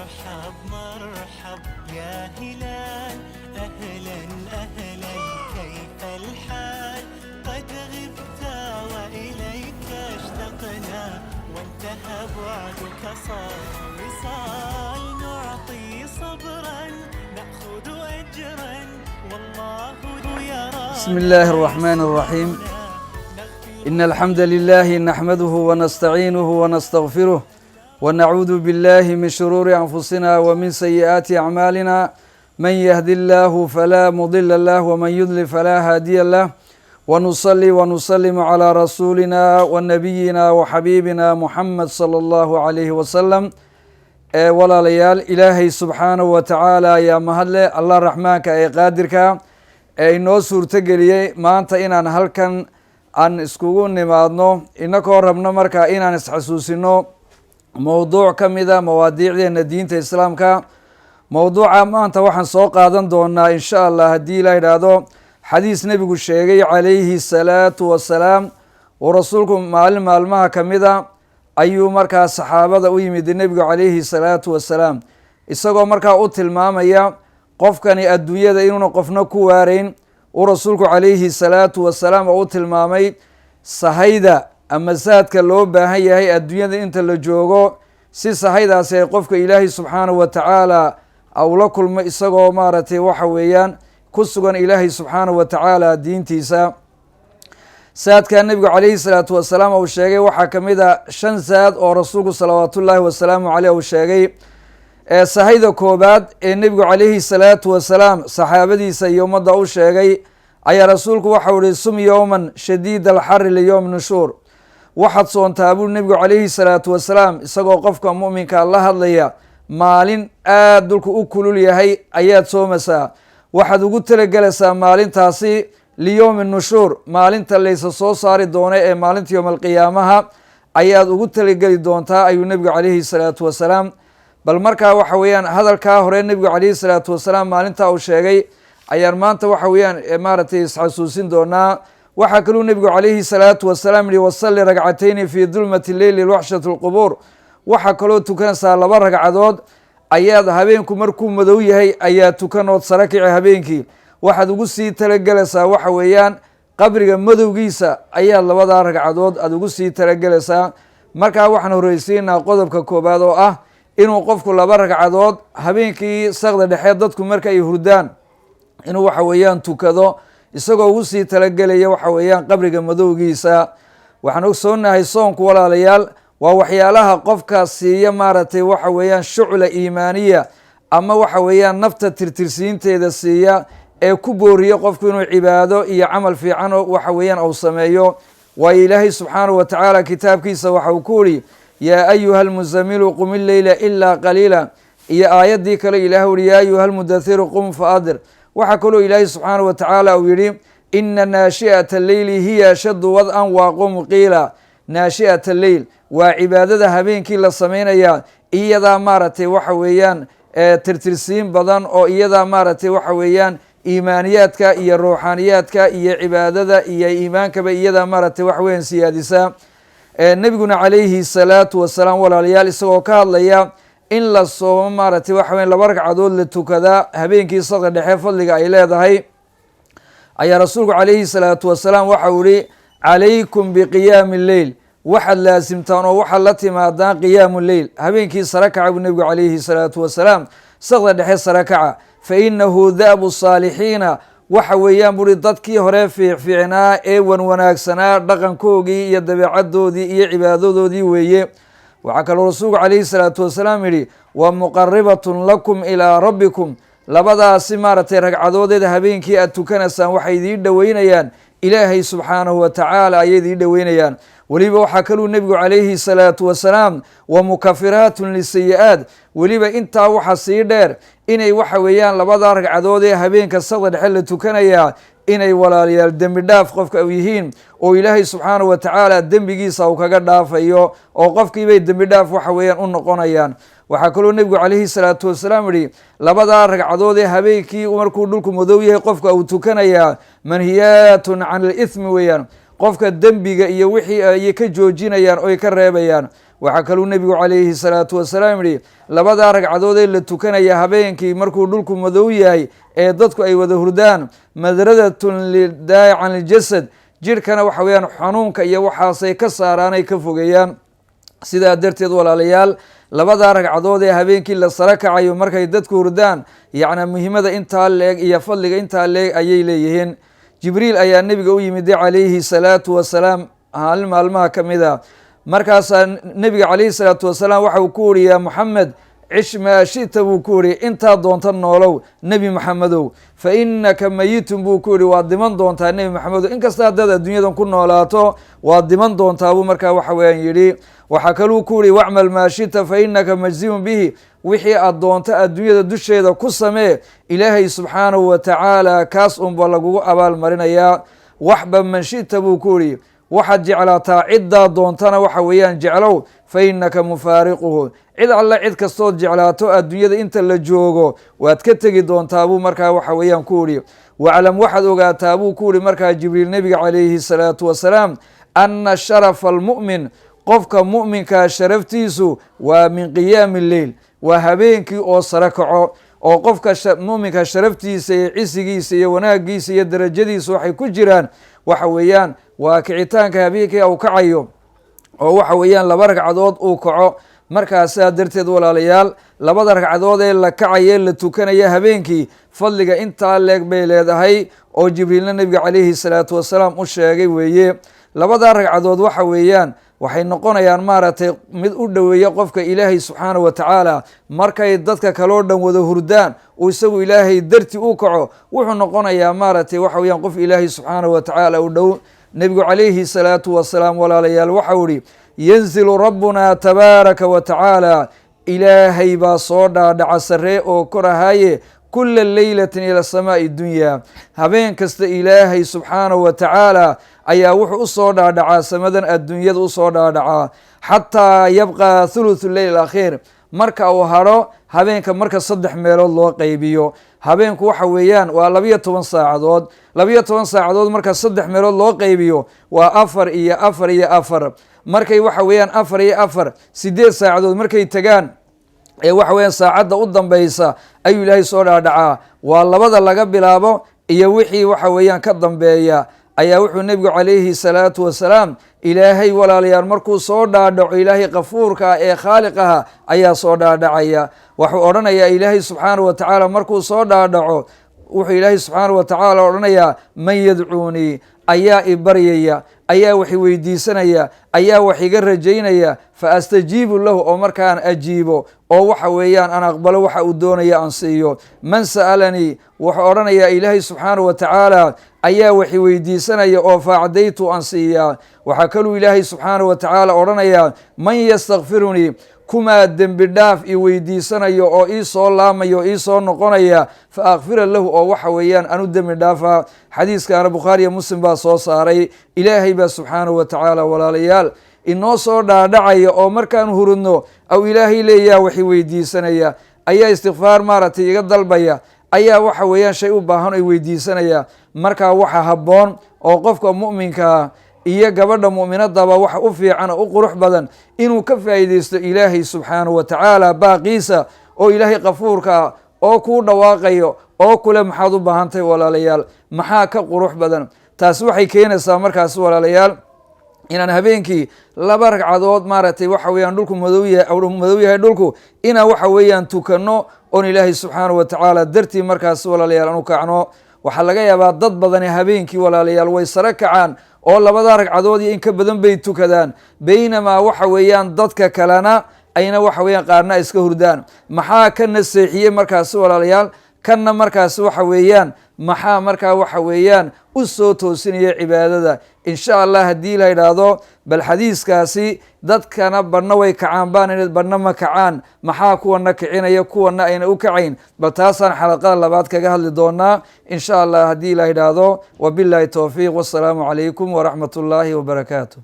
مرحب مرحب يا هلال أهلا أهلا كيف الحال قد غبت وإليك اشتقنا وانتهى بعدك صار وصال نعطي صبرا نأخذ أجرا والله يرى. بسم الله الرحمن الرحيم. إن الحمد لله نحمده ونستعينه ونستغفره ونعوذ بالله من شرور أنفسنا ومن سيئات أعمالنا من يهد الله فلا مضل له ومن يضلل فلا هادي له ونصلي ونسلم على رسولنا ونبينا وحبيبنا محمد صلى الله عليه وسلم. walaalayaal ilaahay subxaanahu wa tacaala ayaa mahadle allah raxmaanka ee qaadirka ee inoo suurto geliyey maanta inaan halkan aan iskugu nimaadno inakoo rabno markaa inaan isxasuusino mowduuc ka mida mawaadiicdeena diinta islaamka. mowduuca maanta waxaan soo qaadan doonaa insha allah haddii la yidhaahdo xadiis nebigu sheegay calayhi salaatu wasalaam oo rasuulku maalin maalmaha ka mida ayuu markaa saxaabada u yimid nebigu calayhi salaatu wasalaam isagoo markaa u tilmaamaya qofkani adduunyada inuuna qofna ku waarayn uu rasuulku calayhi salaatu wasalaam oo u tilmaamay sahayda ama saadka loo baahan yahay adduunyada inta la joogo si sahaydaasi ay qofka ilaahay subxaanahu wa tacaala ula kulmo isagoo maaragtay waxa weeyaan ku sugan ilaahay subxaanahu wa tacaala diintiisa. saadka nebigu calayhi salaatu wasalaam uu sheegay waxaa ka mid a 5 saad oo rasuulku salawaatullaahi wasalaamu caleyh uu sheegay. sahayda koobaad ee nebigu calayhi salaatu wasalaam saxaabadiisa iyo ummadda u sheegay ayaa rasuulku waxau ihi sum yowman shadiid alxari liyowm nushuur, waxaad soontaa buu nebigu calayhi salaatu wasalaam isagoo qofka mu'minka la hadlaya maalin aada dulku u kulul yahay ayaad soomaysaa, waxaad ugu talagelaysaa maalintaasi liyowmi nushuur maalinta laysa soo saari doono ee maalinta yowm alqiyaamaha ayaad ugu talageli doontaa ayuu nebigu calayhi salaatu wasalaam. bal markaa waxa weeyaan hadalkaa hore nebigu calayhi salaatu wasalaam maalintaa uu sheegay ayaan maanta waxa weeyaan maaragtay isxasuusin doonaa. waxaa kaluu nebigu calayhi salaatu wasalaam yihi wasalli ragcatayni fii dulmati leyli waxshati lqubuur, waxaa kaloo tukanaysaa 2 ragcadood ayaad habeenku markuu madow yahay ayaa tukanood sara kici habeenkii, waxaad ugu sii talagelaysaa waxa weeyaan qabriga madowgiisa ayaad 2 ragcadood aada ugu sii talagelaysaa. markaa waxaan horeysiinaa qodobka koobaad oo ah inuu qofku 2 ragcadood habeenkii saqda dhexe dadku marka ay hurdaan inuu waxa weeyaan tukado isagoo ugu sii talagelaya waxa weeyaan qabriga madowgiisa. waxaan ogsoonahay soonku walaalayaal waa waxyaalaha qofka siiya maaragtay waxa weeyaan shucla iimaaniya ama waxa weeyaan nafta tirtirsiinteeda siiya ee ku booriyo qofku inuu cibaado iyo camal fiican waxa weeyaan uu sameeyo. waayo ilaahay subxaanahu wa tacaala kitaabkiisa waxa uu ku yihi yaa ayuha almuzamilu qum illeyla ilaa qaliila, iyo aayaddii kale ilaah uhi yaa ayuha almudathiru qum faadir. waxaa kaloo ilaahay subxaanahu wa tacaala uu yihi ina naashi'ata leyli hiya ashaddu wad'an waaqumu qiila. naashi'ata leyl waa cibaadada habeenkii la sameynaya iyadaa maaragtay waxa weeyaan tirtirsiin badan oo iyadaa maaragtay waxa weeyaan iimaaniyaadka iyo ruuxaaniyaadka iyo cibaadada iyo iimaankaba iyadaa maaragtay wax weyan siyaadisa. nebiguna calayhi salaatu wasalaam walaalayaal isagoo ka hadlaya in la soomo maaragtay waxa weyan 2 ragcadood la tukadaa habeenkii sadqa dhexe fadliga ay leedahay ayaa rasuulku calayhi salaatu wasalaam waxa uu ihi calaykum biqiyaami leyl, waxaad laasimtaan oo waxaad la timaadaan qiyaamu leyl habeenkii sara kaca buu nebigu calayhi salaatu wasalaam saqda dhexe sara kaca fa inahu da'bu saalixiina, waxa weeyaan buuri dadkii hore fiicnaa ee wanaagsanaa dhaqankoogii iyo dabeecadoodii iyo cibaadadoodii weeye. waxaa kaloo rasuulku calayhi salaatu wasalaam yihi wa muqaribatun lakum ilaa rabbikum, labadaasi maaragtay ragcadoodeeda habeenkii aad tukanaysaan waxay idiin dhoweynayaan ilaahay subxaanahu wa tacaala ayay idiin dhoweynayaan. weliba waxaa kaluu nebigu calayhi salaatu wasalaam wa mukafiraatun lisayi-aad, weliba intaa waxa sii dheer inay waxa weeyaan 2 ragcadood ee habeenka saqda dhexe la tukanayaa inay walaalayaal dembi dhaaf qofka u yihiin oo ilaahay subxaanahu wa tacaala dembigiisa uu kaga dhaafayo oo qofkiibay dembi dhaaf waxa weeyaan u noqonayaan. waxaa kaloo nebigu calayhi salaatu wasalaam yihi 2 ragcadood ee habeenkii markuu dhulku madow yahay qofka uu tukanayaa manhiyaatun can alithmi weeyaan, qofka dembiga iyo wixii ay ka joojinayaan oy ka reebayaan. waxaa kaluu nebigu calayhi salaatu wasalaam yihi labadaa ragcadood ee la tukanaya habeenkii markuu dhulku madow yahay ee dadku ay wada hurdaan madradatun lidaa'i can iljasad, jidhkana waxa weeyaan xanuunka iyo waxaasay ka saaraan ay ka fogeeyaan. sidaa darteed walaalayaal labadaa ragcadood ee habeenkii la sara kacayo markay dadku hurdaan yacni muhiimada intaa leeg iyo fadliga intaa leeg ayay leeyihiin. jibriil ayaa nebiga u yimid calayhi salaatu wasalaam maalin maalmaha ka mid a, markaasaa nebiga calayhi salaatu wasalaam waxa uu ku uri yaa moxamed cish maa shita buu ku uri intaa doonta noolow nebi maxamedow, fa inaka mayitun buu ku yihi waad diman doontaa nebi maxamedow, inkasta haddaad adduunyadan ku noolaato waad diman doontaa buu markaa waxa weeyaan yidhi. waxaa kaluu ku yihi wacmal maa shita fa inaka majziyun bihi, wixii aad doonto adduunyada dusheeda ku samee, ilaahay subxaanahu wa tacaala kaas unba lagugu abaalmarinayaa. waxba man shita buu ku yihi waxaad jeclaataa ciddaa doontana waxa weeyaan jeclow, fa inaka mufaariquhu, cid alle cid kastood jeclaato adduunyada inta la joogo waad ka tegi doontaa buu markaa waxa weeyaan ku yihi. waclam waxaad ogaataa buu ku yihi markaa jibriil nebiga calayhi salaatu wasalaam ana sharafa almu'min, qofka mu'minkaa sharaftiisu waa min qiyaami lleyl, waa habeenkii oo sare kaco. oo qofka mu'minka sharaftiisa iyo cisigiisa iyo wanaagiisa iyo darajadiisa waxay ku jiraan waxa weeyaan waa kicitaanka habeenkii uu kacayo oo waxa weeyaan laba ragcadood uu kaco. markaasaa darteed walaalayaal labada ragcadood ee la kacaye la tukanaya habeenkii fadliga intaa leeg bay leedahay oo jibriilna nebiga calayhi salaatu wasalaam u sheegay weeye. labadaa ragcadood waxa weeyaan waxay noqonayaan maaragtay mid u dhoweeya qofka ilaahay subxaanahu wa tacaala markay dadka kaloo dhan wada hurdaan uu isagu ilaahay darti u kaco wuxuu noqonayaa maaragtay waxa weeyaan qof ilaahay subxaanahu wa tacaala u dhow. nebigu calayhi salaatu wasalaam walaalayaal waxau ihi yanzilu rabbuna tabaaraka wa tacaala, ilaahay baa soo dhaadhaca saree oo korahaaye kula leylatin ila samaa'i dunyaa, habeen kasta ilaahay subxaanahu wa tacaala ayaa wuxuu u soo dhaadhacaa samadan adduunyada u soo dhaadhacaa xataa yabqa thuluthu leyl akhiir, marka uu hadho habeenka marka 3 meelood loo qaybiyo. habeenku waxa weeyaan waa 12 saacadood, 12 saacadood marka 3 meelood loo qaybiyo waa 4 iyo 4 iyo 4, markay waxa weeyaan 4 iyo 4 8 saacadood markay tagaan ee waxa weeyaan saacadda u dambaysa ayuu ilaahay soo dhaadhacaa. waa labada laga bilaabo iyo wixii waxa weeyaan ka dambeeya ayaa wuxuu nebigu calayhi salaatu wasalaam ilaahay walaalayaal markuu soo dhaadhaco ilaahay kafuurka ah ee khaaliq aha ayaa soo dhaadhacaya. waxuu odhanayaa ilaahay subxaanahu wa tacaala markuu soo dhaadhaco wuxuu ilaahay subxaanahu wa tacaala odhanayaa man yadcuunii, ayaa i baryaya, ayaa wax i weydiisanaya, ayaa wax iga rajaynaya, fa astajiibu lahu, oo markaan ajiibo oo waxa weeyaan aan aqbalo waxa uu doonaya aan siiyo. man sa'alanii, wuxuu odhanayaa ilaahay subxaanahu wa tacaala ayaa wax i weydiisanaya oo faacdaytu aan siiyaa. waxaa kaluu ilaahay subxaanahu wa tacaala odhanayaa man yastakfirunii, kumaa dembi dhaaf i weydiisanayo oo ii soo laamayo o ii soo noqonaya fa akfira lahu, oo waxa weeyaan anu dembi dhaafa. xadiiskaana bukhaariyo muslim baa soo saaray. ilaahay baa subxaanahu wa tacaala walaalayaal inoo soo dhaadhacaya oo markaan hurudno aw ilaahay leeyaa wax i weydiisanaya, ayaa istikfaar maaragtay iga dalbaya, ayaa waxa weeyaan shay u baahan ay weydiisanaya. markaa waxa habboon oo qofka mu'minkaa iyo gabadha mu'minadaba waxa u fiican oo u qurux badan inuu ka faa'iidaysto ilaahay subxaanahu wa tacaala baaqiisa oo ilaahay kafuurka oo kuu dhawaaqayo oo kule maxaad u baahantahay walaalayaal, maxaa ka qurux badan. taas waxay keenaysaa markaas walaalayaal inaan habeenkii 2 ragcadood maaragtay waxa weeyaan dhulku madow yahay dhulku inaan waxa weeyaan tukanno oon ilaahay subxaanahu wa tacaala dartii markaas walaalayaal aan u kacno. waxaa laga yaabaa dad badani habeenkii walaalayaal way sare kacaan oo 2 ragcadood iyo in ka badan bay tukadaan, baynamaa waxa weeyaan dadka kalena ayna waxa weeyaan qaarna iska hurdaan. maxaa ka naseexiyey markaas walaalayaal, kanna markaas waxa weeyaan maxaa markaa waxa weeyaan u soo toosinaya cibaadada. insha allah haddii la yidhaahdo bal xadiiskaasi dadkana badhna way kacaan baan badhna ma kacaan, maxaa kuwana kicinaya kuwana ayna u kacayn, bal taasaan xalaqada labaad kaga hadli doonaa insha allah haddii la yidhaahdo. wabillahi towfiiq, wassalaamu calaykum waraxmat ullaahi wabarakaatu.